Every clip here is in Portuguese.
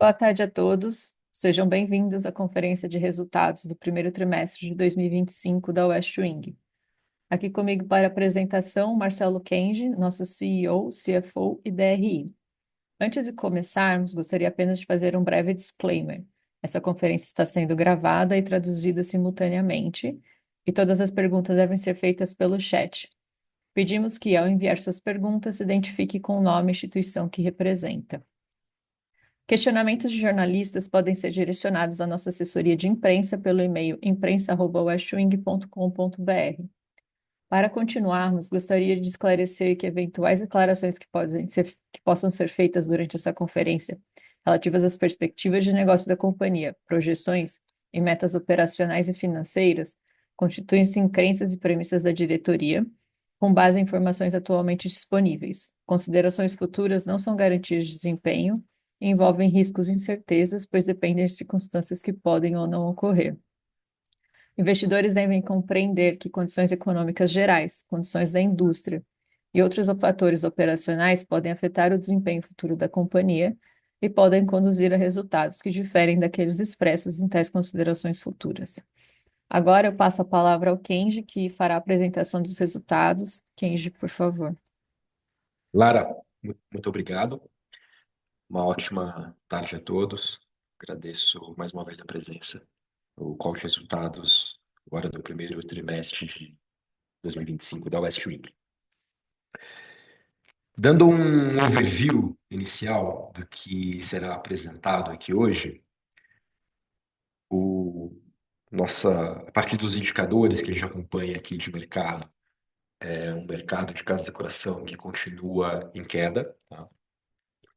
Boa tarde a todos. Sejam bem-vindos à conferência de resultados do primeiro trimestre de 2025 da West Wing. Aqui comigo para a apresentação, Marcelo Kenji, nosso CEO, CFO e DRI. Antes de começarmos, gostaria apenas de fazer um breve disclaimer. Essa conferência está sendo gravada e traduzida simultaneamente, e todas as perguntas devem ser feitas pelo chat. Pedimos que, ao enviar suas perguntas, se identifique com o nome e instituição que representa. Questionamentos de jornalistas podem ser direcionados à nossa assessoria de imprensa pelo e-mail imprensa@westwing.com.br. Para continuarmos, gostaria de esclarecer que eventuais declarações que possam ser feitas durante essa conferência, relativas às perspectivas de negócio da companhia, projeções e metas operacionais e financeiras, constituem-se em crenças e premissas da diretoria, com base em informações atualmente disponíveis. Considerações futuras não são garantias de desempenho e envolvem riscos e incertezas, pois dependem de circunstâncias que podem ou não ocorrer. Investidores devem compreender que condições econômicas gerais, condições da indústria e outros fatores operacionais podem afetar o desempenho futuro da companhia e podem conduzir a resultados que diferem daqueles expressos em tais considerações futuras. Agora eu passo a palavra ao Kenji, que fará a apresentação dos resultados. Kenji, por favor. Lara, muito obrigado. Uma ótima tarde a todos. Agradeço mais uma vez a presença. O call de resultados agora do primeiro trimestre de 2025 da West Wing. Dando um overview inicial do que será apresentado aqui hoje, o a partir dos indicadores que a gente acompanha aqui de mercado, é um mercado de casa de decoração que continua em queda, tá?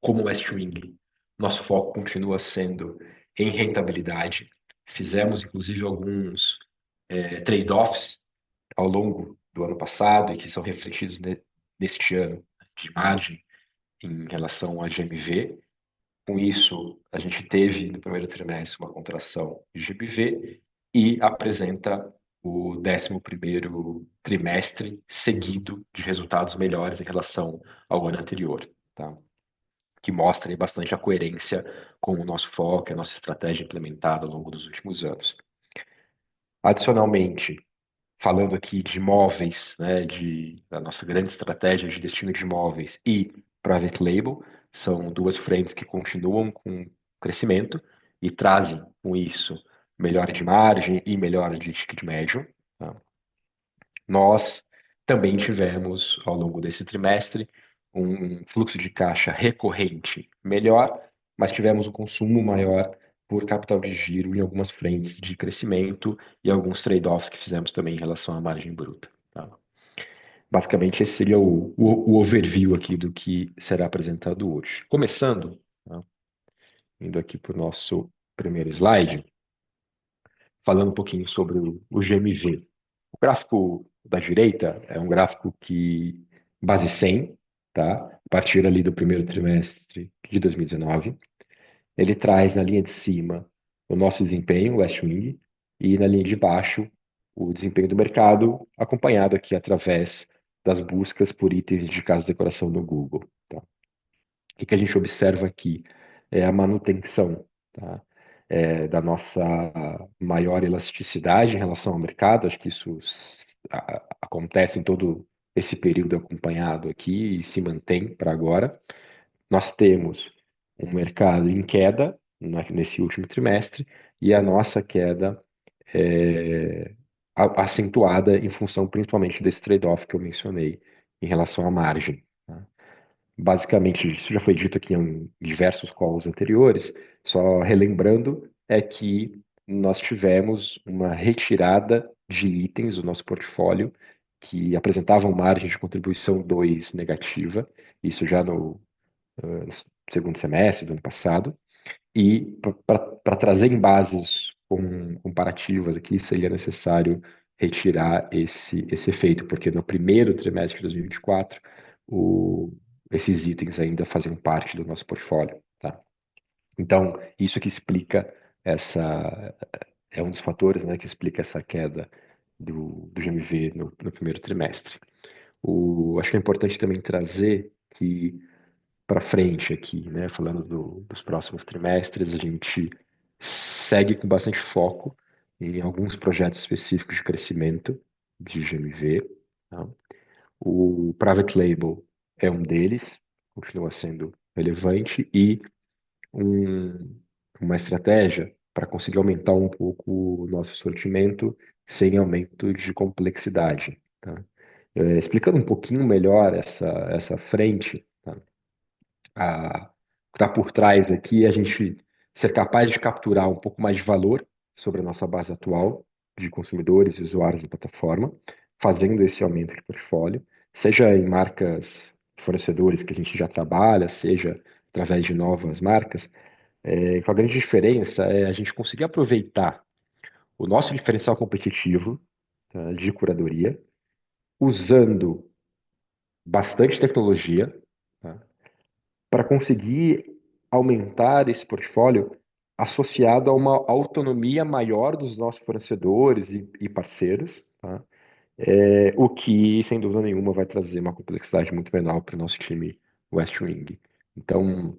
Como West Wing, nosso foco continua sendo em rentabilidade. Fizemos, inclusive, alguns trade-offs ao longo do ano passado e que são refletidos neste ano de margem em relação à GMV. Com isso, a gente teve no primeiro trimestre uma contração de GMV e apresenta o 11º trimestre seguido de resultados melhores em relação ao ano anterior, tá? Que mostra aí bastante a coerência com o nosso foco, a nossa estratégia implementada ao longo dos últimos anos. Adicionalmente, falando aqui de imóveis, né, da nossa grande estratégia de destino de imóveis e private label, são duas frentes que continuam com crescimento e trazem com isso melhora de margem e melhora de ticket médio, tá? Nós também tivemos, ao longo desse trimestre, um fluxo de caixa recorrente melhor, mas tivemos um consumo maior por capital de giro em algumas frentes de crescimento e alguns trade-offs que fizemos também em relação à margem bruta, tá? Basicamente, esse seria o overview aqui do que será apresentado hoje. Começando, tá? Indo aqui para o nosso primeiro slide, falando um pouquinho sobre o GMV. O gráfico da direita é um gráfico que base 100, tá? A partir ali do primeiro trimestre de 2019. Ele traz na linha de cima o nosso desempenho, o West Wing, e na linha de baixo o desempenho do mercado, acompanhado aqui através das buscas por itens de casa e decoração no Google, tá? O que a gente observa aqui é a manutenção, tá? Da nossa maior elasticidade em relação ao mercado. Acho que isso acontece em todo esse período acompanhado aqui e se mantém para agora. Nós temos um mercado em queda nesse último trimestre e a nossa queda é acentuada em função principalmente desse trade-off que eu mencionei em relação à margem, tá? Basicamente, isso já foi dito aqui em diversos calls anteriores, só relembrando, é que nós tivemos uma retirada de itens do nosso portfólio que apresentavam margem de contribuição 2 negativa, isso já no segundo semestre do ano passado, e para trazer em bases comparativas aqui, seria necessário retirar esse efeito, porque no primeiro trimestre de 2024, esses itens ainda faziam parte do nosso portfólio, tá? Então, isso que explica essa, é um dos fatores, né, que explica essa queda do GMV no primeiro trimestre. Acho que é importante também trazer que para frente aqui, né? Falando dos próximos trimestres, a gente segue com bastante foco em alguns projetos específicos de crescimento de GMV. Tá? O Private Label é um deles, continua sendo relevante, e um- uma estratégia para conseguir aumentar um pouco o nosso sortimento sem aumento de complexidade. Tá? Explicando um pouquinho melhor essa frente, tá? O que está por trás aqui é a gente ser capaz de capturar um pouco mais de valor sobre a nossa base atual de consumidores e usuários da plataforma, fazendo esse aumento de portfólio, seja em marcas fornecedores que a gente já trabalha, seja através de novas marcas. A grande diferença é a gente conseguir aproveitar o nosso diferencial competitivo, tá, de curadoria, usando bastante tecnologia, tá, para conseguir aumentar esse portfólio associado a uma autonomia maior dos nossos fornecedores e parceiros, tá? O que, sem dúvida nenhuma, vai trazer uma complexidade muito menor para o nosso time West Wing. Então,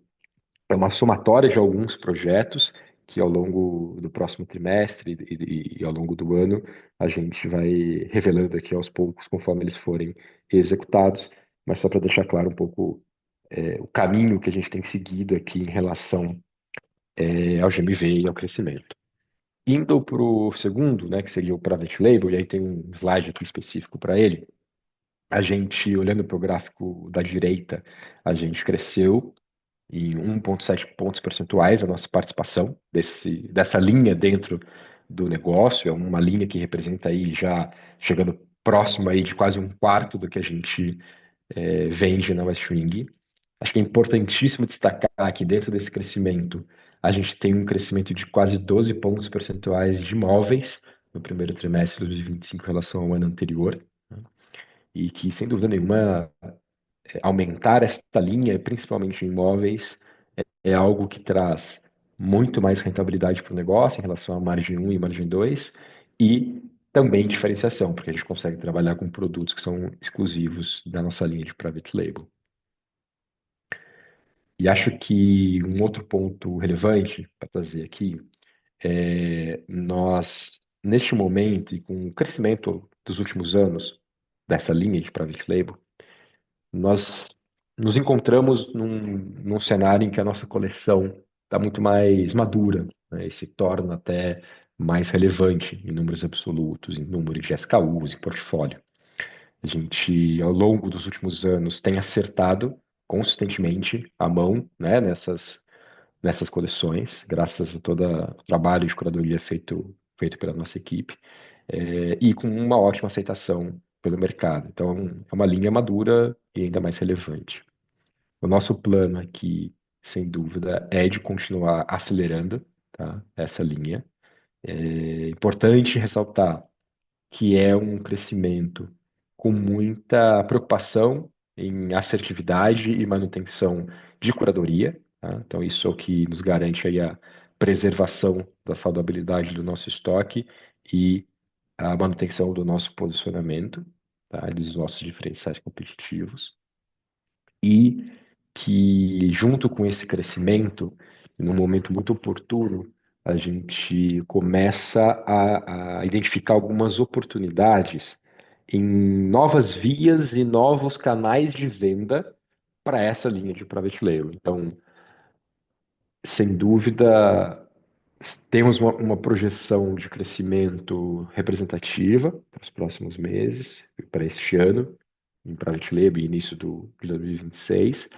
é uma somatória de alguns projetos que ao longo do próximo trimestre e ao longo do ano a gente vai revelando aqui aos poucos conforme eles forem executados, mas só para deixar claro um pouco o caminho que a gente tem seguido aqui em relação ao GMV e ao crescimento. Indo para o segundo, né, que seria o Private Label, e aí tem um slide aqui específico para ele, a gente, olhando para o gráfico da direita, a gente cresceu em 1,7 pontos percentuais a nossa participação dessa linha dentro do negócio. É uma linha que representa aí já chegando próximo aí de quase um quarto do que a gente vende na Westwing. Acho que é importantíssimo destacar que dentro desse crescimento a gente tem um crescimento de quase 12 pontos percentuais de imóveis no primeiro trimestre de 2025 em relação ao ano anterior, né? E que, sem dúvida nenhuma, aumentar esta linha, principalmente em imóveis, é algo que traz muito mais rentabilidade para o negócio em relação à margem um e margem 2 e também diferenciação, porque a gente consegue trabalhar com produtos que são exclusivos da nossa linha de private label. E acho que um outro ponto relevante para trazer aqui é nós, neste momento, e com o crescimento dos últimos anos dessa linha de private label, nós nos encontramos num cenário em que a nossa coleção está muito mais madura, né, e se torna até mais relevante em números absolutos, em número de SKUs, em portfólio. A gente, ao longo dos últimos anos, tem acertado consistentemente a mão, né, nessas coleções, graças a todo o trabalho de curadoria feito pela nossa equipe, e com uma ótima aceitação pelo mercado. Então, é uma linha madura e ainda mais relevante. O nosso plano aqui, sem dúvida, é de continuar acelerando, tá, essa linha. É importante ressaltar que é um crescimento com muita preocupação em assertividade e manutenção de curadoria, tá? Então, isso é o que nos garante aí a preservação da saudabilidade do nosso estoque e a manutenção do nosso posicionamento, tá? Dos nossos diferenciais competitivos. E que, junto com esse crescimento, num momento muito oportuno, a gente começa a identificar algumas oportunidades em novas vias e novos canais de venda para essa linha de private label. Então, sem dúvida, temos uma projeção de crescimento representativa para os próximos meses, para este ano, em private label e início de 2026,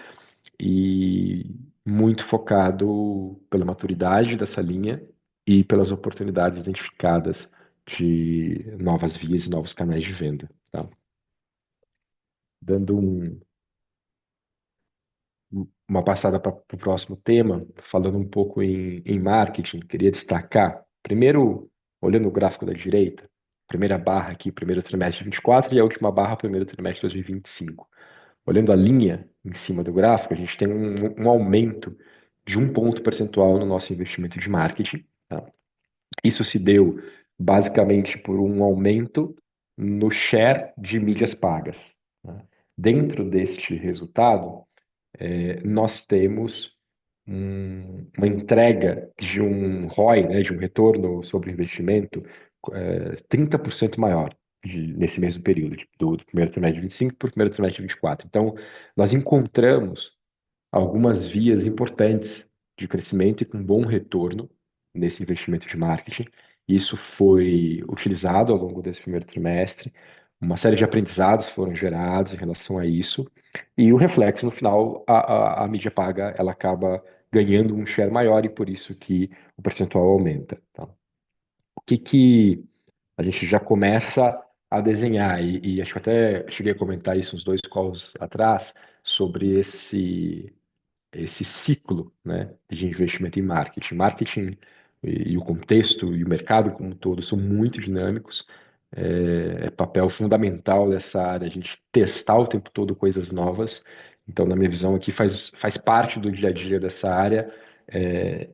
e muito focado pela maturidade dessa linha e pelas oportunidades identificadas de novas vias e novos canais de venda, tá? Dando uma passada para o próximo tema, falando um pouco em marketing, queria destacar, primeiro, olhando o gráfico da direita, primeira barra aqui, primeiro trimestre de 24 e a última barra, primeiro trimestre de 2025. Olhando a linha em cima do gráfico, a gente tem um aumento de um ponto percentual no nosso investimento de marketing, tá? Isso se deu basicamente por um aumento no share de mídias pagas, né? Dentro deste resultado, nós temos uma entrega de um ROI, né, de um retorno sobre investimento, 30% maior nesse mesmo período, do primeiro trimestre de 25 para o primeiro trimestre de 24. Então, nós encontramos algumas vias importantes de crescimento e com bom retorno nesse investimento de marketing. Isso foi utilizado ao longo desse primeiro trimestre. Uma série de aprendizados foram gerados em relação a isso. E o reflexo, no final, a mídia paga, ela acaba ganhando um share maior e por isso que o percentual aumenta. Tá? O que a gente já começa a desenhar, e acho que até cheguei a comentar isso uns dois calls atrás, sobre esse ciclo, né, de investimento em marketing. Marketing e o contexto e o mercado como um todo são muito dinâmicos. É papel fundamental dessa área a gente testar o tempo todo coisas novas. Então, na minha visão aqui, faz parte do dia a dia dessa área,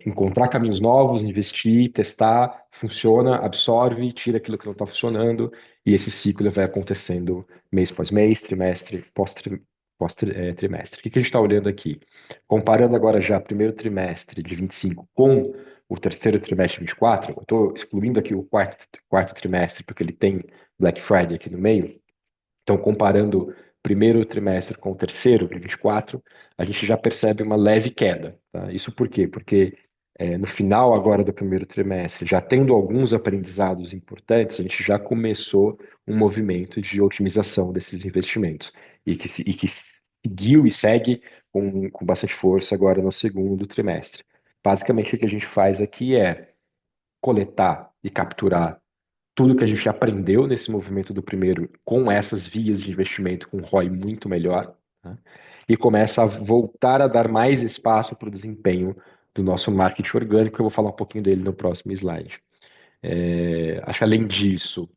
encontrar caminhos novos, investir, testar, funciona, absorve, tira aquilo que não está funcionando, e esse ciclo vai acontecendo mês após mês, trimestre pós-trimestre. O que a gente está olhando aqui? Comparando agora já primeiro trimestre de 25 com o terceiro trimestre de 24, eu estou excluindo aqui o quarto trimestre, porque ele tem Black Friday aqui no meio. Então, comparando primeiro trimestre com o terceiro de 24, a gente já percebe uma leve queda. Tá? Isso por quê? Porque no final agora do primeiro trimestre, já tendo alguns aprendizados importantes, a gente já começou um movimento de otimização desses investimentos e que seguiu e segue com bastante força agora no segundo trimestre. Basicamente, o que a gente faz aqui é coletar e capturar tudo que a gente aprendeu nesse movimento do primeiro com essas vias de investimento com ROI muito melhor, né? E começa a voltar a dar mais espaço para o desempenho do nosso marketing orgânico. Eu vou falar um pouquinho dele no próximo slide. Acho que além disso,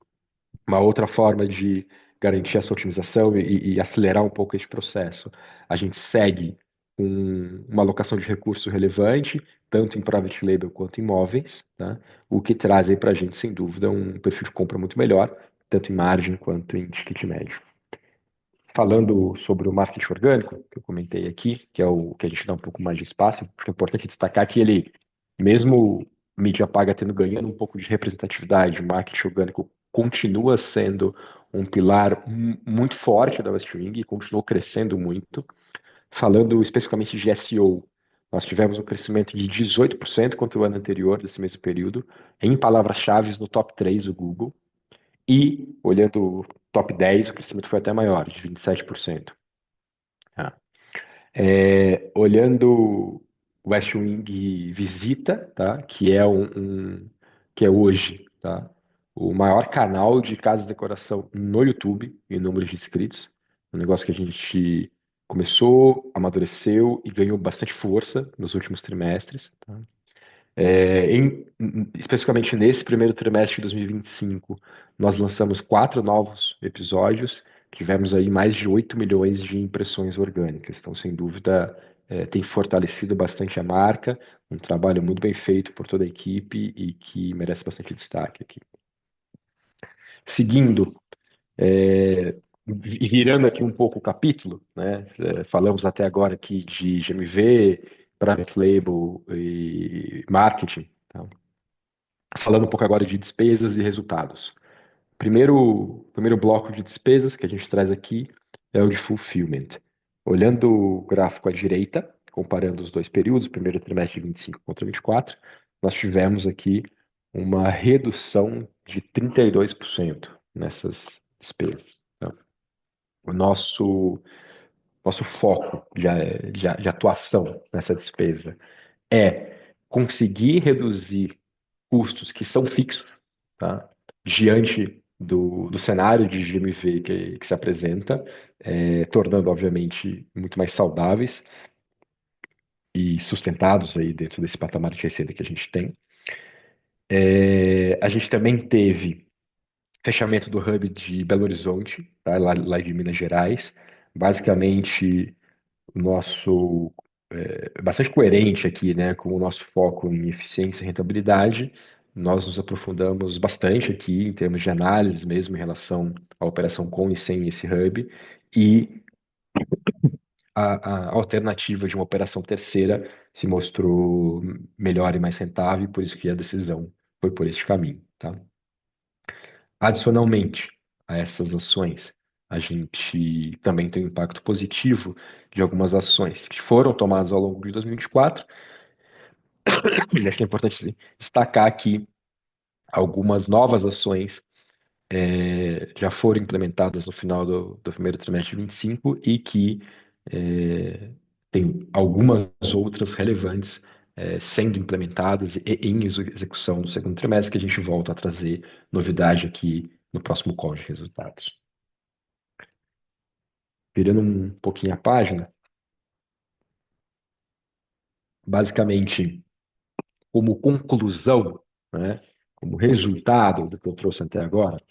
uma outra forma de garantir essa otimização e acelerar um pouco esse processo, a gente segue com uma alocação de recurso relevante, tanto em private label quanto em imóveis, tá? O que traz aí para a gente, sem dúvida, um perfil de compra muito melhor, tanto em margem quanto em ticket médio. Falando sobre o marketing orgânico, que eu comentei aqui, que é o que a gente dá um pouco mais de espaço, porque é importante destacar que ele, mesmo mídia paga tendo ganhando um pouco de representatividade, o marketing orgânico continua sendo um pilar muito forte da Westwing e continuou crescendo muito. Falando especificamente de SEO, nós tivemos um crescimento de 18% contra o ano anterior, desse mesmo período, em palavras-chave no top 3 do Google. E, olhando o top 10, o crescimento foi até maior, de 27%. Tá? Olhando o West Wing Visita, tá? Que é hoje, tá? O maior canal de casa de decoração no YouTube em número de inscritos. Um negócio que a gente começou, amadureceu e ganhou bastante força nos últimos trimestres. Tá? Especificamente nesse primeiro trimestre de 2025, nós lançamos 4 novos episódios, tivemos aí mais de 8 milhões de impressões orgânicas. Então, sem dúvida, tem fortalecido bastante a marca, um trabalho muito bem feito por toda a equipe e que merece bastante destaque aqui. Seguindo, virando aqui um pouco o capítulo, né? Falamos até agora aqui de GMV, private label e marketing. Tá? Falando um pouco agora de despesas e resultados. Primeiro bloco de despesas que a gente traz aqui é o de fulfillment. Olhando o gráfico à direita, comparando os dois períodos, primeiro trimestre de 25 contra 24, nós tivemos aqui uma redução de 32% nessas despesas. Então, o nosso foco de atuação nessa despesa é conseguir reduzir custos que são fixos, tá? Diante do cenário de GMV que se apresenta, tornando, obviamente, muito mais saudáveis e sustentados aí dentro desse patamar de receita que a gente tem. A gente também teve fechamento do hub de Belo Horizonte, tá? Lá de Minas Gerais. Basicamente, o nosso bastante coerente aqui, né, com o nosso foco em eficiência e rentabilidade. Nós nos aprofundamos bastante aqui em termos de análise mesmo em relação à operação com e sem esse hub e a alternativa de uma operação terceira se mostrou melhor e mais rentável, e por isso que a decisão foi por este caminho, tá? Adicionalmente a essas ações, a gente também tem um impacto positivo de algumas ações que foram tomadas ao longo de 2024. E acho que é importante destacar aqui algumas novas ações já foram implementadas no final do primeiro trimestre de 25 e que tem algumas outras relevantes sendo implementadas e em execução no segundo trimestre, que a gente volta a trazer novidade aqui no próximo call de resultados. Virando um pouquinho a página, basicamente, como conclusão, né, como resultado do que eu trouxe até agora,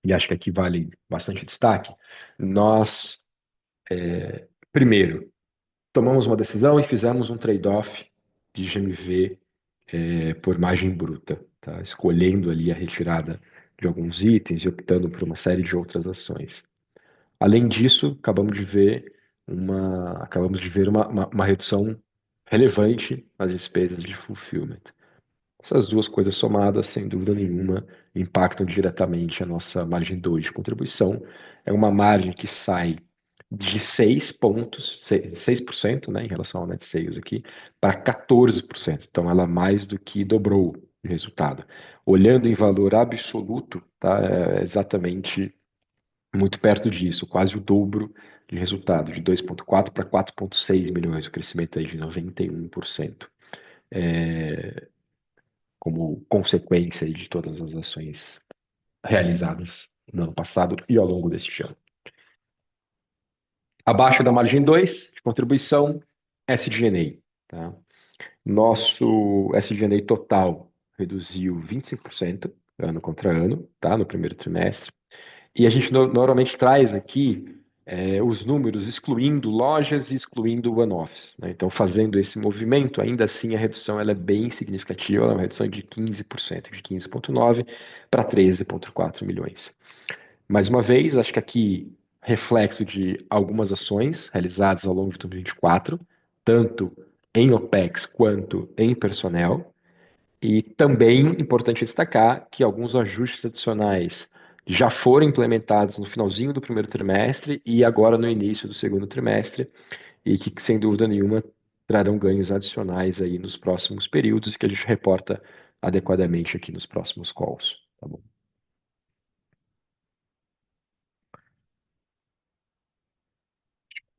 e acho que aqui vale bastante destaque, nós, primeiro, tomamos uma decisão e fizemos um trade-off de GMV por margem bruta, tá? Escolhendo ali a retirada de alguns itens e optando por uma série de outras ações. Além disso, acabamos de ver uma redução relevante nas despesas de fulfillment. Essas duas coisas somadas, sem dúvida nenhuma, impactam diretamente a nossa margem 2 de contribuição. É uma margem que sai de 6 pontos, 6%, né, em relação ao net sales aqui, para 14%. Então, ela mais do que dobrou o resultado. Olhando em valor absoluto, tá, é exatamente muito perto disso, quase o dobro de resultado, de 2,4 para 4,6 milhões, o crescimento aí de 91%. Como consequência de todas as ações realizadas no ano passado e ao longo deste ano. Abaixo da margem 2 de contribuição, SG&A. Tá? Nosso SG&A total reduziu 25% ano contra ano, tá? No primeiro trimestre. E a gente normalmente traz aqui os números excluindo lojas e excluindo one-offs, né? Então, fazendo esse movimento, ainda assim a redução ela é bem significativa, ela é uma redução de 15%, de 15,9 para 13,4 milhões. Mais uma vez, acho que aqui reflexo de algumas ações realizadas ao longo de 2024, tanto em OPEX quanto em personnel. E também importante destacar que alguns ajustes adicionais já foram implementados no finalzinho do primeiro trimestre e agora no início do segundo trimestre, e que, sem dúvida nenhuma, trarão ganhos adicionais aí nos próximos períodos que a gente reporta adequadamente aqui nos próximos calls. Tá bom?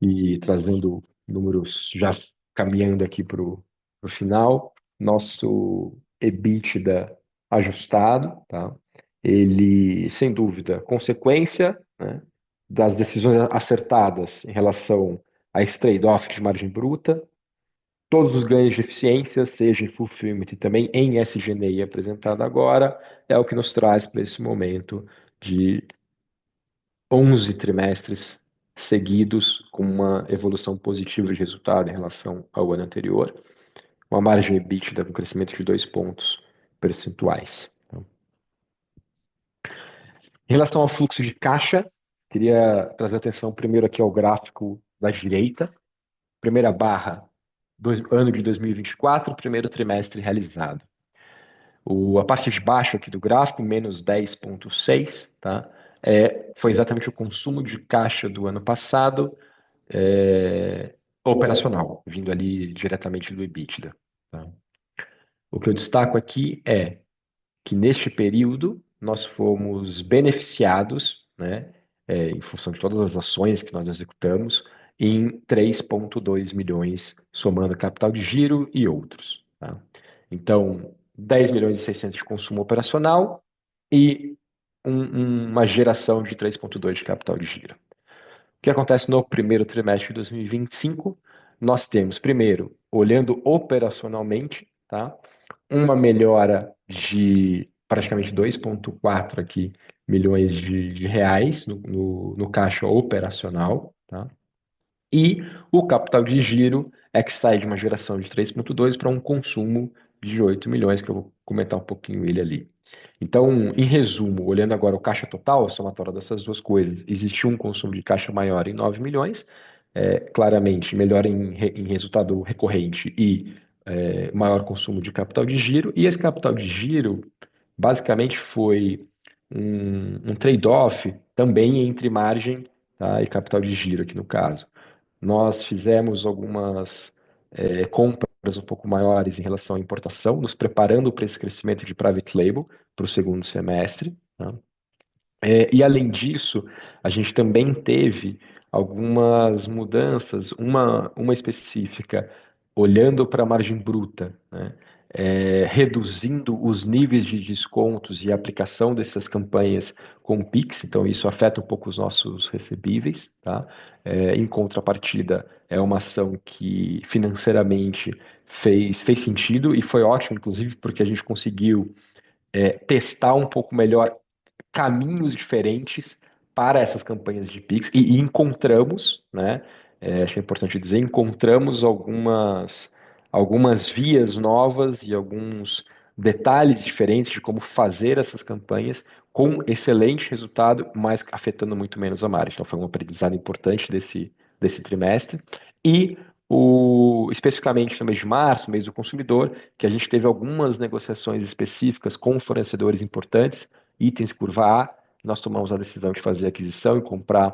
E trazendo números, já caminhando aqui para o final, nosso EBITDA ajustado, tá? Ele, sem dúvida, consequência, né, das decisões acertadas em relação a esse trade-off de margem bruta, todos os ganhos de eficiência, seja em fulfillment e também em SG&A apresentado agora, é o que nos traz para esse momento de 11 trimestres seguidos com uma evolução positiva de resultado em relação ao ano anterior, uma margem EBITDA com crescimento de 2 pontos percentuais. Em relação ao fluxo de caixa, queria trazer atenção primeiro aqui ao gráfico da direita, primeira barra, ano de 2024, primeiro trimestre realizado. A parte de baixo aqui do gráfico, menos 10,6, tá? Foi exatamente o consumo de caixa do ano passado, operacional, vindo ali diretamente do EBITDA. Tá? O que eu destaco aqui é que neste período nós fomos beneficiados, né, em função de todas as ações que nós executamos, em 3,2 milhões, somando capital de giro e outros. Tá? Então, 10 milhões e 600 de consumo operacional e uma geração de 3,2 de capital de giro. O que acontece no primeiro trimestre de 2025? Nós temos, primeiro, olhando operacionalmente, tá? Uma melhora de praticamente 2,4 aqui milhões de reais no caixa operacional, tá? E o capital de giro é que sai de uma geração de 3,2 para um consumo de 8 milhões, que eu vou comentar um pouquinho ele ali. Então, em resumo, olhando agora o caixa total, a somatória dessas duas coisas, existiu um consumo de caixa maior em 9 milhões, claramente melhor em resultado recorrente e maior consumo de capital de giro. E esse capital de giro basicamente foi um trade-off também entre margem, tá, e capital de giro aqui no caso. Nós fizemos algumas compras um pouco maiores em relação à importação, nos preparando para esse crescimento de private label para o segundo semestre, tá? E além disso, a gente também teve algumas mudanças, uma específica, olhando para a margem bruta, né? Reduzindo os níveis de descontos e aplicação dessas campanhas com Pix, então isso afeta um pouco os nossos recebíveis, tá? Em contrapartida, é uma ação que financeiramente fez sentido e foi ótimo, inclusive, porque a gente conseguiu testar um pouco melhor caminhos diferentes para essas campanhas de Pix e encontramos, né? Acho que é importante dizer, encontramos algumas vias novas e alguns detalhes diferentes de como fazer essas campanhas com excelente resultado, mas afetando muito menos a margem. Então foi um aprendizado importante desse trimestre. E especificamente no mês de março, mês do consumidor, que a gente teve algumas negociações específicas com fornecedores importantes, itens curva A, nós tomamos a decisão de fazer a aquisição e comprar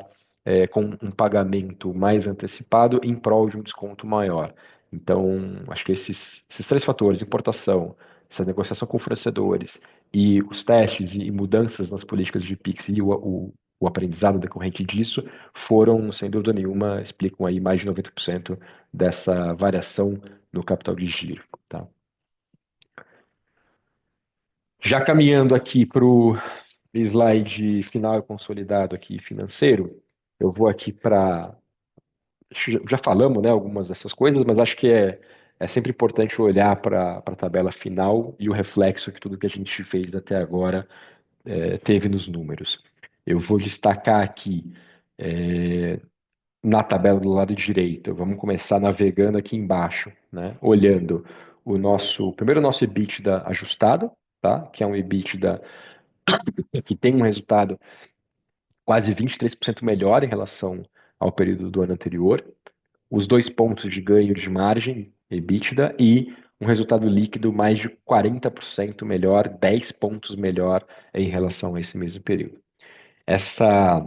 com um pagamento mais antecipado em prol de um desconto maior. Então, acho que esses três fatores, importação, essa negociação com fornecedores e os testes e mudanças nas políticas de Pix e o aprendizado decorrente disso foram, sem dúvida nenhuma, explicam aí mais de 90% dessa variação no capital de giro, tá? Já caminhando aqui para o slide final e consolidado aqui financeiro, eu vou aqui para. Já falamos, né, algumas dessas coisas, mas acho que é sempre importante olhar para a tabela final e o reflexo que tudo que a gente fez até agora teve nos números. Eu vou destacar aqui na tabela do lado direito, vamos começar navegando aqui embaixo, né, olhando primeiro o nosso EBITDA ajustado, tá, que é um EBITDA que tem um resultado quase 23% melhor em relação ao período do ano anterior, os 2 pontos de ganho de margem, EBITDA, e um resultado líquido mais de 40% melhor, 10 pontos melhor em relação a esse mesmo período. Essa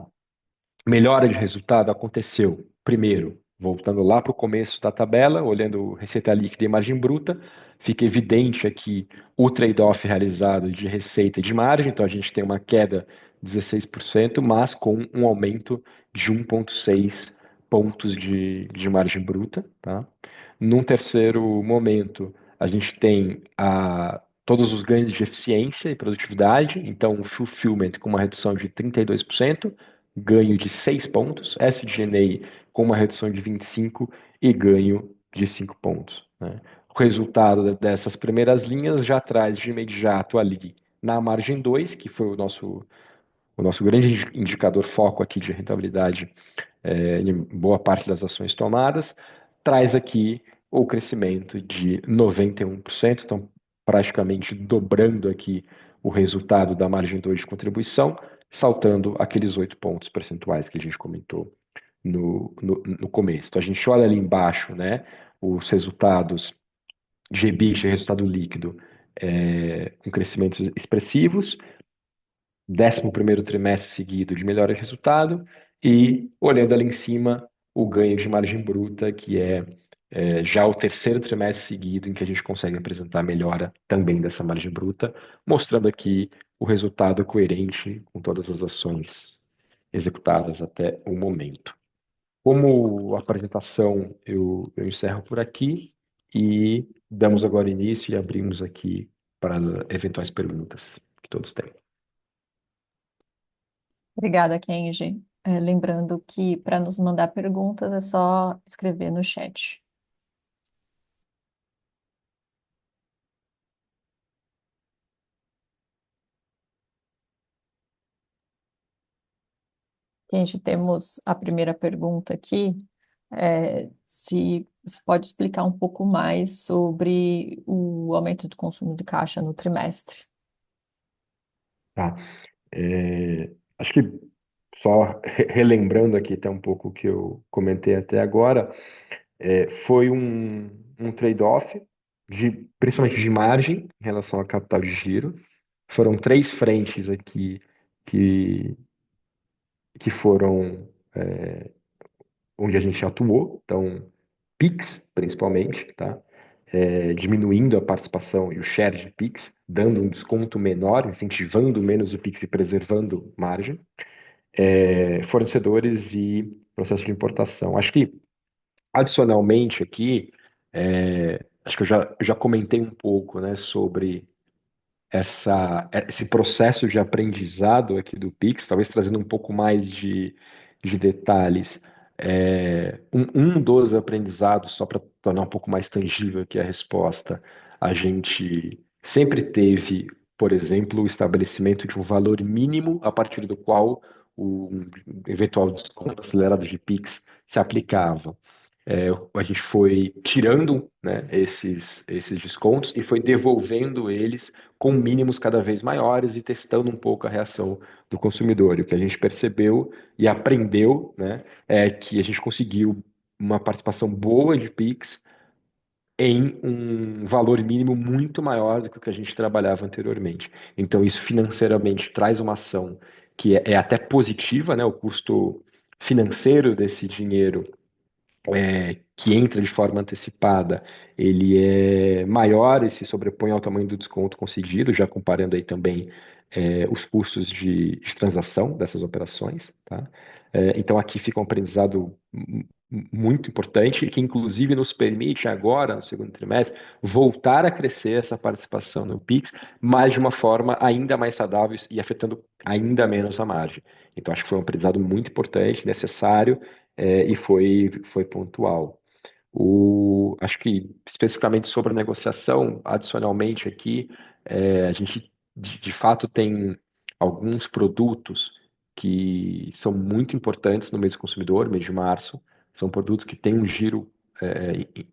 melhora de resultado aconteceu, primeiro, voltando lá para o começo da tabela, olhando receita líquida e margem bruta, fica evidente aqui o trade-off realizado de receita e de margem, então a gente tem uma queda de 16%, mas com um aumento de 1,6 pontos de margem bruta, tá? Num terceiro momento, a gente tem todos os ganhos de eficiência e produtividade, então o fulfillment com uma redução de 32%, ganho de 6 pontos, SG&A com uma redução de 25 e ganho de 5 pontos, né? O resultado dessas primeiras linhas já traz de imediato ali na margem 2, que foi o nosso grande indicador foco aqui de rentabilidade em boa parte das ações tomadas, traz aqui o crescimento de 91%, então praticamente dobrando aqui o resultado da margem 2 de contribuição, saltando aqueles 8 pontos percentuais que a gente comentou no começo. Então a gente olha ali embaixo, né, os resultados de EBITDA, resultado líquido, com crescimentos expressivos, 11º trimestre seguido de melhora de resultado e, olhando ali em cima, o ganho de margem bruta, que é já o terceiro trimestre seguido em que a gente consegue apresentar melhora também dessa margem bruta, mostrando aqui o resultado coerente com todas as ações executadas até o momento. Como apresentação, eu encerro por aqui e damos agora início e abrimos aqui para eventuais perguntas que todos têm. Obrigada, Kenji. Lembrando que para nos mandar perguntas é só escrever no chat. Kenji, temos a primeira pergunta aqui. Se você pode explicar um pouco mais sobre o aumento do consumo de caixa no trimestre. Tá. Acho que só relembrando aqui até um pouco o que eu comentei até agora, foi um trade-off, principalmente de margem em relação a capital de giro. Foram três frentes aqui que, que foram onde a gente atuou. Então, Pix, principalmente, tá? Diminuindo a participação e o share de Pix, dando um desconto menor, incentivando menos o Pix e preservando margem. Fornecedores e processo de importação. Acho que, adicionalmente aqui, acho que eu já comentei um pouco, né, sobre esse processo de aprendizado aqui do Pix, talvez trazendo um pouco mais de detalhes. Um dos aprendizados, só para tornar um pouco mais tangível aqui a resposta, a gente sempre teve, por exemplo, o estabelecimento de um valor mínimo a partir do qual o eventual desconto acelerado de Pix se aplicava. A gente foi tirando, né, esses descontos e foi devolvendo eles com mínimos cada vez maiores e testando um pouco a reação do consumidor. E o que a gente percebeu e aprendeu, né, é que a gente conseguiu uma participação boa de Pix em um valor mínimo muito maior do que o que a gente trabalhava anteriormente. Então, isso financeiramente traz uma ação que é até positiva, né? O custo financeiro desse dinheiro que entra de forma antecipada, ele é maior e se sobrepõe ao tamanho do desconto concedido, já comparando aí também os custos de transação dessas operações, tá? Então aqui fica um aprendizado muito importante e que inclusive nos permite agora, no segundo trimestre, voltar a crescer essa participação no Pix, mas de uma forma ainda mais saudável e afetando ainda menos a margem. Então acho que foi um aprendizado muito importante, necessário, e foi pontual. Acho que especificamente sobre a negociação, adicionalmente aqui, a gente de fato tem alguns produtos que são muito importantes no mês do consumidor, mês de março. São produtos que têm um giro,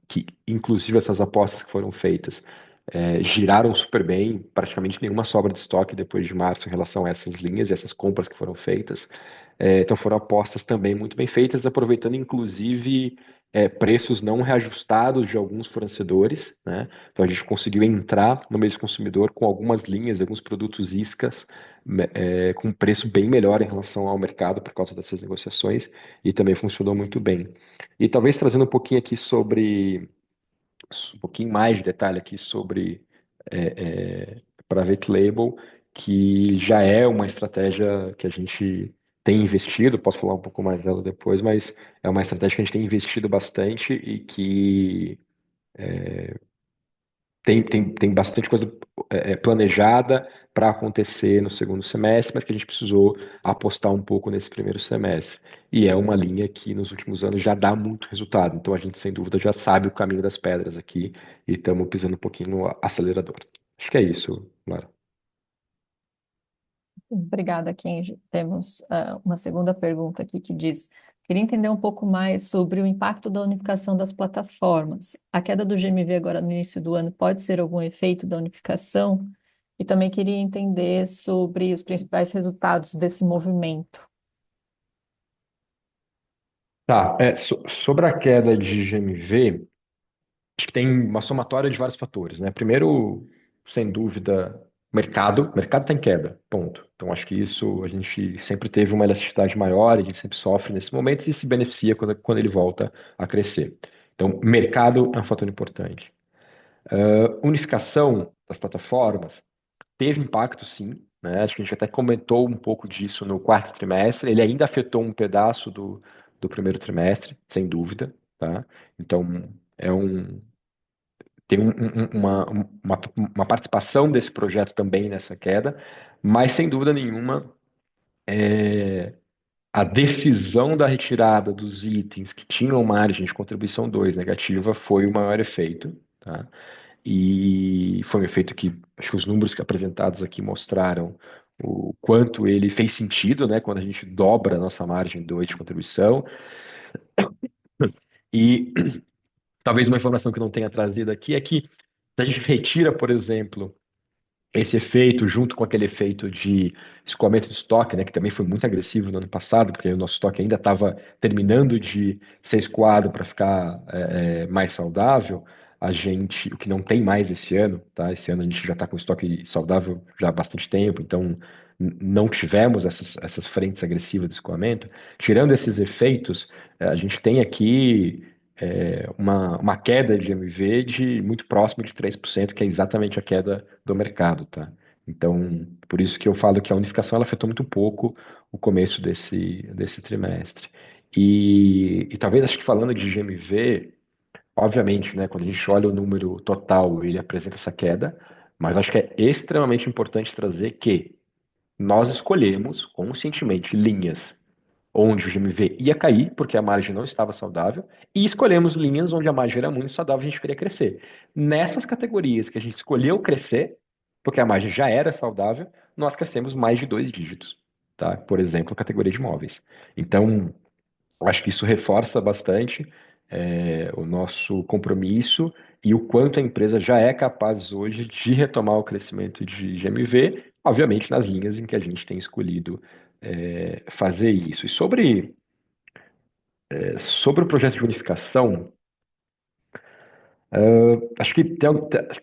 que inclusive essas apostas que foram feitas giraram super bem, praticamente nenhuma sobra de estoque depois de março em relação a essas linhas e essas compras que foram feitas. Então foram apostas também muito bem feitas, aproveitando inclusive preços não reajustados de alguns fornecedores, né? Então a gente conseguiu entrar no mês do consumidor com algumas linhas, alguns produtos iscas, com preço bem melhor em relação ao mercado por causa dessas negociações e também funcionou muito bem. E talvez trazendo um pouquinho aqui sobre um pouquinho mais de detalhe aqui sobre Private Label, que já é uma estratégia que a gente tem investido, posso falar um pouco mais dela depois, mas é uma estratégia que a gente tem investido bastante e que tem bastante coisa planejada para acontecer no segundo semestre, mas que a gente precisou apostar um pouco nesse primeiro semestre. E é uma linha que nos últimos anos já dá muito resultado. Então a gente, sem dúvida, já sabe o caminho das pedras aqui e estamos pisando um pouquinho no acelerador. Acho que é isso, Lara. Obrigada, Kenji. Temos uma segunda pergunta aqui que diz: queria entender um pouco mais sobre o impacto da unificação das plataformas. A queda do GMV agora no início do ano pode ser algum efeito da unificação? E também queria entender sobre os principais resultados desse movimento. Tá, sobre a queda de GMV, acho que tem uma somatória de vários fatores, né? Primeiro, sem dúvida, mercado. O mercado está em queda, ponto. Então, acho que isso a gente sempre teve uma elasticidade maior, a gente sempre sofre nesse momento e se beneficia quando ele volta a crescer. Então, mercado é um fator importante. Unificação das plataformas teve impacto, sim, né? Acho que a gente até comentou um pouco disso no quarto trimestre. Ele ainda afetou um pedaço do primeiro trimestre, sem dúvida, tá? Então, é um tem uma participação desse projeto também nessa queda, mas sem dúvida nenhuma, a decisão da retirada dos itens que tinham margem de contribuição 2 negativa foi o maior efeito, tá? E foi um efeito que acho que os números que apresentados aqui mostraram o quanto ele fez sentido, né, quando a gente dobra a nossa margem 2 de contribuição. E talvez uma informação que não tenha trazido aqui é que se a gente retira, por exemplo, esse efeito, junto com aquele efeito de escoamento de estoque, né, que também foi muito agressivo no ano passado, porque o nosso estoque ainda estava terminando de ser escoado para ficar mais saudável, o que não tem mais esse ano, tá? Esse ano a gente já está com estoque saudável já há bastante tempo, então não tivemos essas frentes agressivas de escoamento. Tirando esses efeitos, a gente tem aqui uma queda de MV de muito próximo de 3%, que é exatamente a queda do mercado, tá? Então, por isso que eu falo que a unificação ela afetou muito pouco o começo desse trimestre. E talvez, acho que falando de GMV, obviamente, né, quando a gente olha o número total, ele apresenta essa queda, mas acho que é extremamente importante trazer que nós escolhemos conscientemente linhas onde o GMV ia cair, porque a margem não estava saudável, e escolhemos linhas onde a margem era muito saudável e a gente queria crescer. Nessas categorias que a gente escolheu crescer, porque a margem já era saudável, nós crescemos mais de 2 dígitos, tá? Por exemplo, a categoria de imóveis. Então, eu acho que isso reforça bastante o nosso compromisso e o quanto a empresa já é capaz hoje de retomar o crescimento de GMV, obviamente nas linhas em que a gente tem escolhido fazer isso. E sobre o projeto de unificação, acho que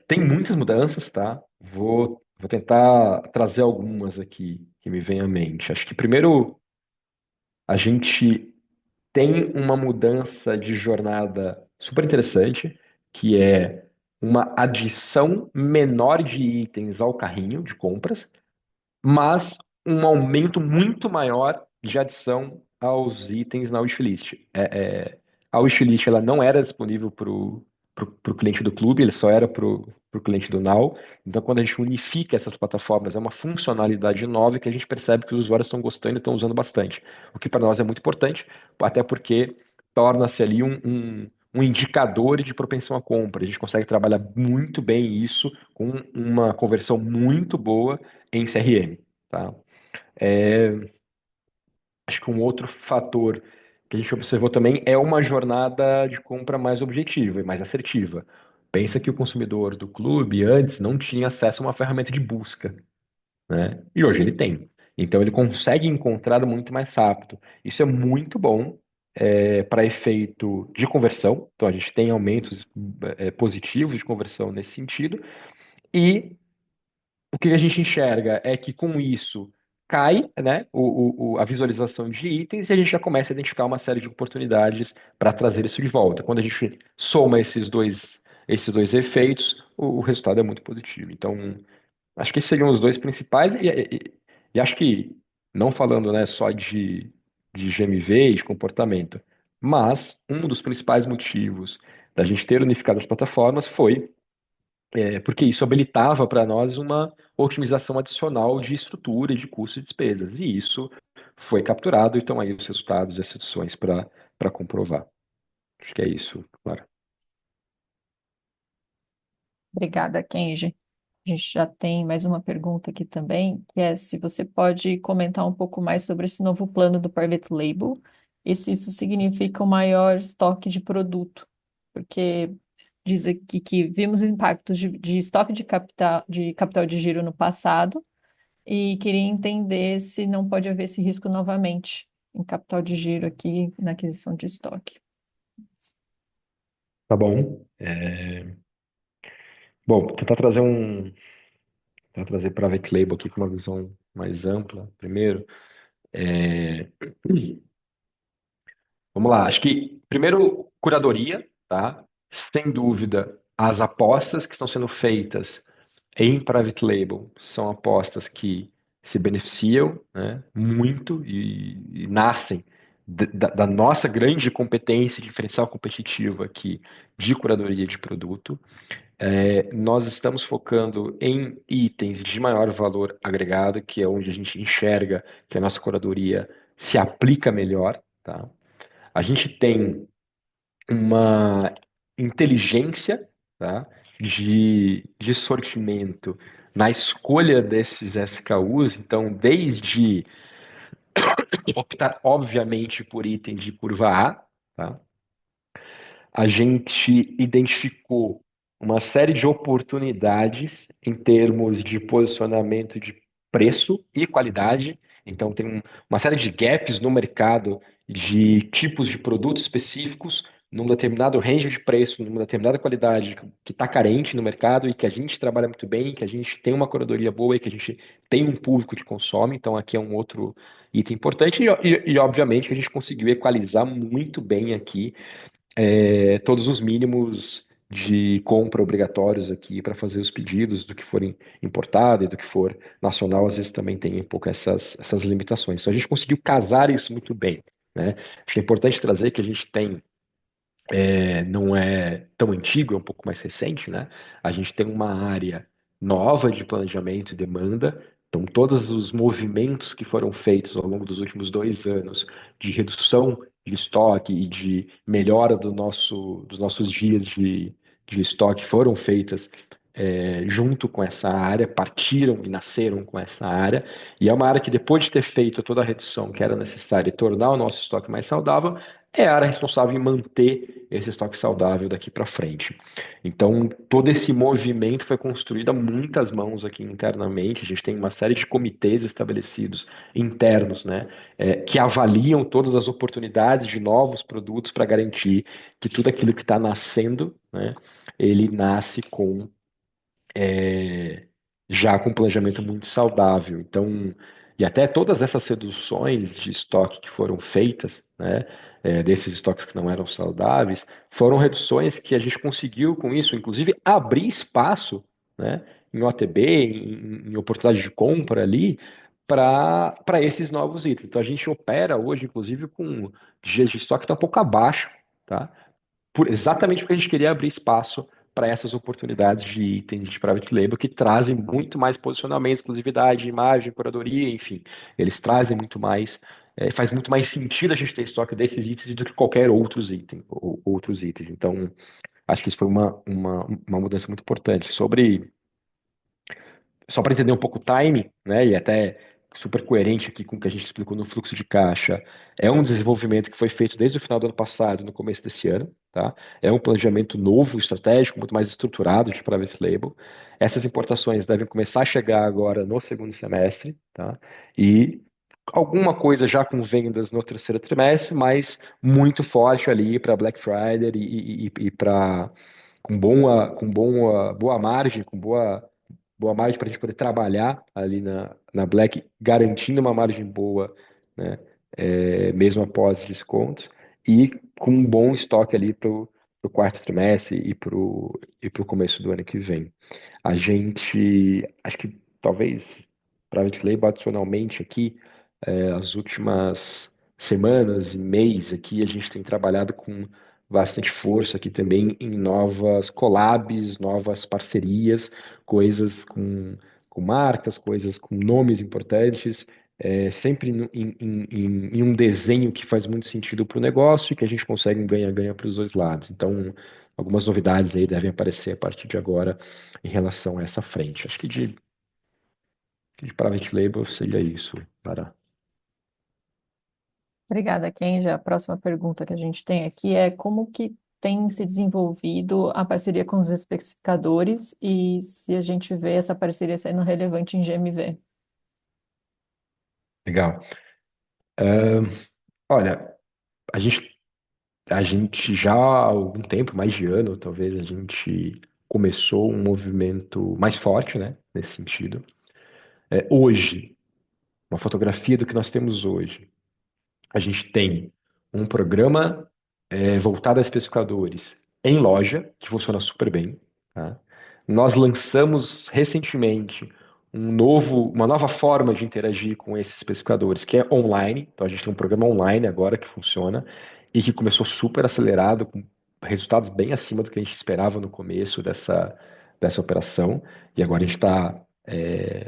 tem muitas mudanças, tá? Vou tentar trazer algumas aqui que me vêm à mente. Acho que primeiro a gente tem uma mudança de jornada super interessante, que é uma adição menor de itens ao carrinho de compras, mas um aumento muito maior de adição aos itens na wishlist. A wishlist ela não era disponível para o cliente do clube, ele só era para o cliente do Now. Então, quando a gente unifica essas plataformas, é uma funcionalidade nova que a gente percebe que os usuários estão gostando e estão usando bastante. O que para nós é muito importante, até porque torna-se ali um indicador de propensão à compra. A gente consegue trabalhar muito bem isso com uma conversão muito boa em CRM, tá? É, acho que um outro fator que a gente observou também é uma jornada de compra mais objetiva e mais assertiva. Pensa que o consumidor do clube antes não tinha acesso a uma ferramenta de busca, né? E hoje ele tem. Então ele consegue encontrar muito mais rápido. Isso é muito bom para efeito de conversão. Então a gente tem aumentos positivos de conversão nesse sentido. E o que a gente enxerga é que com isso cai, né, a visualização de itens e a gente já começa a identificar uma série de oportunidades para trazer isso de volta. Quando a gente soma esses dois efeitos, o resultado é muito positivo. Então, acho que esses seriam os dois principais e acho que não falando, né, só de GMV e de comportamento, mas um dos principais motivos da gente ter unificado as plataformas foi porque isso habilitava para nós uma otimização adicional de estrutura, de custos e despesas. E isso foi capturado e estão aí os resultados e as situações para comprovar. Acho que é isso, claro. Obrigada, Kenji. A gente já tem mais uma pergunta aqui também, que é se você pode comentar um pouco mais sobre esse novo plano do Private Label e se isso significa um maior estoque de produto, porque diz aqui que vimos impactos de estoque de capital de giro no passado e queria entender se não pode haver esse risco novamente em capital de giro aqui na aquisição de estoque. Tá bom. Bom, tentar trazer Private Label aqui com uma visão mais ampla, primeiro. É, Vamos lá, acho que primeiro curadoria, tá? Sem dúvida, as apostas que estão sendo feitas em private label são apostas que se beneficiam, né, muito e nascem da nossa grande competência e diferencial competitivo aqui de curadoria de produto. Nós estamos focando em itens de maior valor agregado, que é onde a gente enxerga que a nossa curadoria se aplica melhor, tá? A gente tem uma inteligência, tá, de sortimento na escolha desses SKUs, então, desde optar, obviamente, por item de curva A, tá, a gente identificou uma série de oportunidades em termos de posicionamento de preço e qualidade. Então, tem uma série de gaps no mercado de tipos de produtos específicos, num determinado range de preço, numa determinada qualidade que está carente no mercado e que a gente trabalha muito bem, que a gente tem uma curadoria boa e que a gente tem um público que consome. Então, aqui é um outro item importante obviamente, que a gente conseguiu equalizar muito bem aqui todos os mínimos de compra obrigatórios aqui para fazer os pedidos do que for importado e do que for nacional, às vezes também tem um pouco essas limitações. Então a gente conseguiu casar isso muito bem, né? Acho que é importante trazer que a gente tem não é tão antigo, é um pouco mais recente, né? A gente tem uma área nova de planejamento e demanda. Então, todos os movimentos que foram feitos ao longo dos últimos 2 anos de redução de estoque e de melhora dos nossos dias de estoque foram feitas junto com essa área, partiram e nasceram com essa área. E é uma área que, depois de ter feito toda a redução que era necessária e tornar o nosso estoque mais saudável, é a área responsável em manter esse estoque saudável daqui para frente. Então, todo esse movimento foi construído a muitas mãos aqui internamente. A gente tem uma série de comitês estabelecidos internos, né, que avaliam todas as oportunidades de novos produtos para garantir que tudo aquilo que está nascendo, né, ele nasce com já com um planejamento muito saudável. Então, e até todas essas reduções de estoque que foram feitas, né, desses estoques que não eram saudáveis, foram reduções que a gente conseguiu com isso, inclusive abrir espaço, né, em OTB, em oportunidade de compra ali, para esses novos itens. Então, a gente opera hoje, inclusive, com dias de estoque que está um pouco abaixo, tá? Exatamente porque a gente queria abrir espaço para essas oportunidades de itens de private label que trazem muito mais posicionamento, exclusividade, imagem, curadoria, enfim, eles trazem muito mais, faz muito mais sentido a gente ter estoque desses itens do que qualquer outros itens. Então, acho que isso foi uma mudança muito importante. Só para entender um pouco o time, né, e até super coerente aqui com o que a gente explicou no fluxo de caixa, é um desenvolvimento que foi feito desde o final do ano passado, no começo desse ano, tá? É um planejamento novo, estratégico, muito mais estruturado de private label. Essas importações devem começar a chegar agora no segundo semestre, tá? E alguma coisa já com vendas no terceiro trimestre, mas muito forte ali para Black Friday e para boa margem, com boa margem para a gente poder trabalhar ali na Black, garantindo uma margem boa, né, mesmo após descontos, e com um bom estoque ali para o quarto trimestre e pro começo do ano que vem. A gente, acho que talvez, Private Label adicionalmente aqui, as últimas semanas e mês aqui, a gente tem trabalhado com bastante força aqui também em novas collabs, novas parcerias, coisas com marcas, coisas com nomes importantes, sempre em um desenho que faz muito sentido para o negócio e que a gente consegue um ganha-ganha para os dois lados. Então, algumas novidades aí devem aparecer a partir de agora em relação a essa frente. Acho que de private label seria isso, para. Obrigada, Kenji. A próxima pergunta que a gente tem aqui é como que tem se desenvolvido a parceria com os especificadores e se a gente vê essa parceria sendo relevante em GMV. Legal. Olha, a gente, a gente já há algum tempo, mais de ano, talvez, a gente começou um movimento mais forte, né, nesse sentido. Hoje, uma fotografia do que nós temos hoje. A gente tem um programa voltado a especificadores em loja, que funciona super bem, tá? Nós lançamos recentemente uma nova forma de interagir com esses especificadores, que é online. Então a gente tem um programa online agora que funciona e que começou super acelerado, com resultados bem acima do que a gente esperava no começo dessa operação. E agora a gente está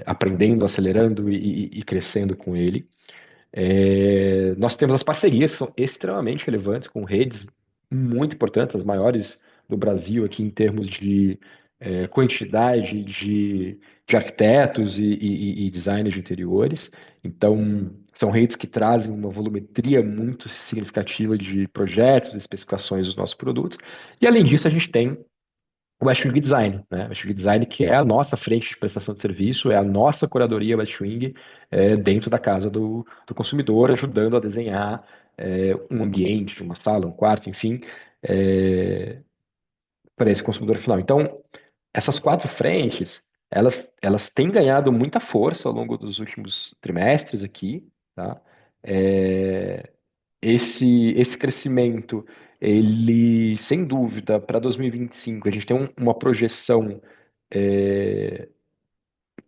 aprendendo, acelerando e crescendo com ele. Nós temos as parcerias que são extremamente relevantes com redes muito importantes, as maiores do Brasil aqui em termos de quantidade de arquitetos e designers de interiores. Então, são redes que trazem uma volumetria muito significativa de projetos e especificações dos nossos produtos. E, além disso, a gente tem o Westwing Design, né? O Westwing Design que é a nossa frente de prestação de serviço, é a nossa curadoria Westwing dentro da casa do consumidor, ajudando a desenhar um ambiente, uma sala, um quarto, enfim, é, para esse consumidor final. Então, essas quatro frentes, elas têm ganhado muita força ao longo dos últimos trimestres aqui, tá? É, esse crescimento, ele, sem dúvida, para 2025, a gente tem uma projeção é,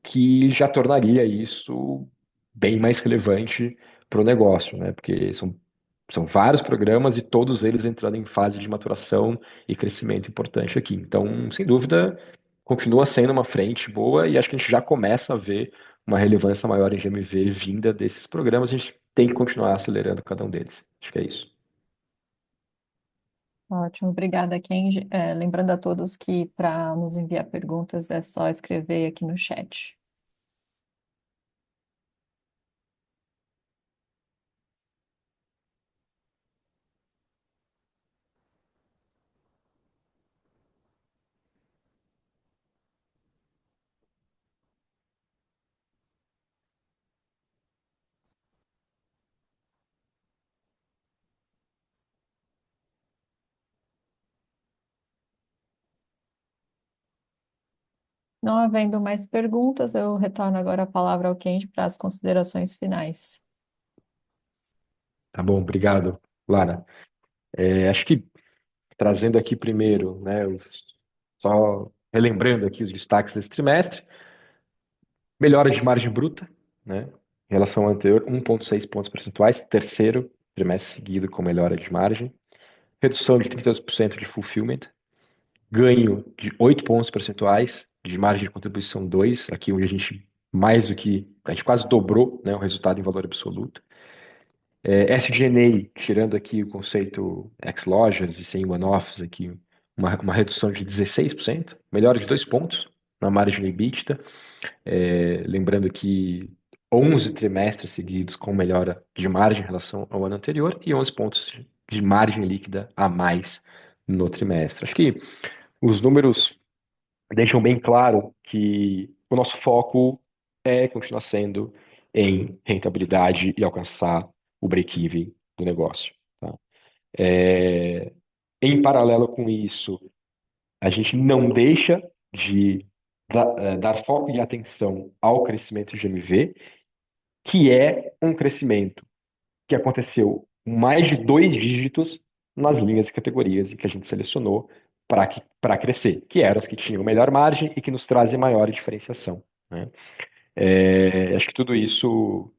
que já tornaria isso bem mais relevante para o negócio, né? Porque são vários programas e todos eles entrando em fase de maturação e crescimento importante aqui. Então, sem dúvida, continua sendo uma frente boa e acho que a gente já começa a ver uma relevância maior em GMV vinda desses programas. A gente tem que continuar acelerando cada um deles. Acho que é isso. Ótimo, obrigada, Kenji. Lembrando a todos que para nos enviar perguntas é só escrever aqui no chat. Não havendo mais perguntas, eu retorno agora a palavra ao Kenji para as considerações finais. Tá bom, obrigado, Lara. Acho que trazendo aqui primeiro, né, só relembrando aqui os destaques desse trimestre, melhora de margem bruta, né, em relação ao anterior, 1,6 pontos percentuais, terceiro trimestre seguido com melhora de margem, redução de 32% de fulfillment, ganho de 8 pontos percentuais de margem de contribuição 2, aqui onde a gente mais do que, a gente quase dobrou, né, o resultado em valor absoluto. SG&A, tirando aqui o conceito ex-lojas e sem one-offs aqui, uma redução de 16%, melhora de 2 pontos na margem EBITDA, lembrando que 11 trimestres seguidos com melhora de margem em relação ao ano anterior e 11 pontos de margem líquida a mais no trimestre. Acho que os números deixam bem claro que o nosso foco continuar sendo em rentabilidade e alcançar o break-even do negócio. Tá? É, Em paralelo com isso, a gente não deixa de dar foco e atenção ao crescimento de GMV, que é um crescimento que aconteceu mais de 2 dígitos nas linhas e categorias que a gente selecionou para crescer, que eram as que tinham melhor margem e que nos trazem maior diferenciação. Né? Acho que tudo isso,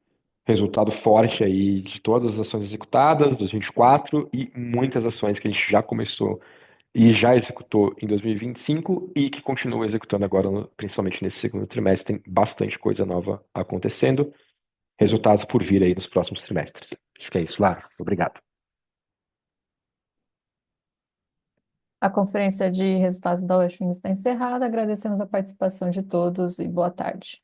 resultado forte aí de todas as ações executadas, dos 24, e muitas ações que a gente já começou e já executou em 2025 e que continua executando agora, principalmente nesse segundo trimestre, tem bastante coisa nova acontecendo, resultados por vir aí nos próximos trimestres. Acho que é isso, Lara. Obrigado. A conferência de resultados da UFMG está encerrada. Agradecemos a participação de todos e boa tarde.